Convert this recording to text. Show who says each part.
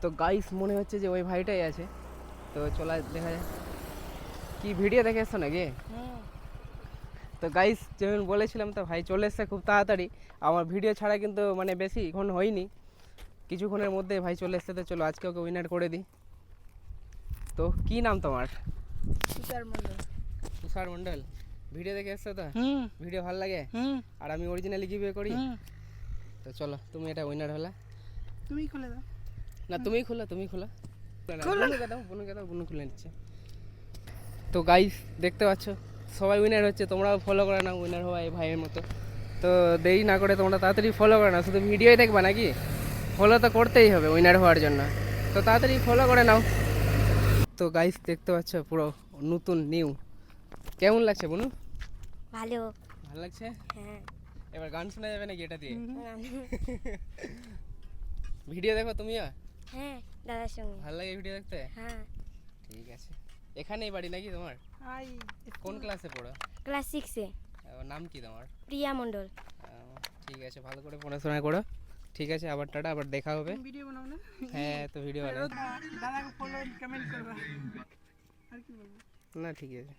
Speaker 1: তো গাইস মনে হচ্ছে যে ওই ভাইটাই আছে, তো চলা দেখা যায়। কি ভিডিও দেখে এসছো নাকি? তো গাইস যেমন বলেছিলাম, তো ভাই চলে এসছে খুব তাড়াতাড়ি। আমার ভিডিও ছাড়া কিন্তু মানে বেশিক্ষণ হয়নি, কিছুক্ষণের মধ্যে ভাই চলে এসছে। তো চলো আজকে ওকে উইনার করে দিই। তো কি নাম তোমার?
Speaker 2: তুষার মন্ডল।
Speaker 1: তুষার মন্ডল। ভিডিও দেখে এসছো তো? ভিডিও ভালো লাগে? আর আমি অরিজিনালি গিভওয়ে করি। তো চলো তুমি এটা উইনার হলা।
Speaker 2: তুমি খুলে দাও।
Speaker 1: না তুমিই খোলা, তুমি খোলা। বুনুকে দাও, বুনুকে দাও, বুনু খুলে নিচ্ছে। তো গাইস দেখতে পাচ্ছ সবাই উইনার হচ্ছে, তোমরাও ফলো করে নাও উইনার হওয়া এই ভাইয়ের মতো। তো দেরি না করে তোমরা তাড়াতাড়ি ফলো করে নাও, শুধু ভিডিওই দেখবা নাকি? ফলো তো করতেই হবে উইনার হওয়ার জন্য, তো তাড়াতাড়ি ফলো করে নাও। তো গাইস দেখতে পাচ্ছ পুরো নতুন নিউ। কেমন লাগছে বুনু?
Speaker 3: ভালো।
Speaker 1: ভালো লাগছে?
Speaker 3: হ্যাঁ।
Speaker 1: এবার গান শোনা যাবে নাকি এটা দিয়ে? ভিডিও দেখো তুমিও?
Speaker 3: হ্যাঁ, দাদার সঙ্গে।
Speaker 1: ভালো লাগে ভিডিও দেখতে?
Speaker 3: হ্যাঁ।
Speaker 1: ঠিক আছে। এখানেই বাড়ি নাকি তোমার?
Speaker 2: হাই।
Speaker 1: কোন ক্লাসে পড়ো?
Speaker 3: ক্লাস 6-এ।
Speaker 1: নাম কি তোমার?
Speaker 3: প্রিয়া মণ্ডল।
Speaker 1: ঠিক আছে, ভালো করে পড়াশোনা করো। ঠিক আছে, আবার টাটা, আবার দেখা হবে।
Speaker 2: ভিডিও বানাও না?
Speaker 1: হ্যাঁ তো ভিডিও বানাই।
Speaker 2: দাদাকে ফলো কমেন্ট করবা। আর কি বলবো?
Speaker 1: না ঠিক আছে।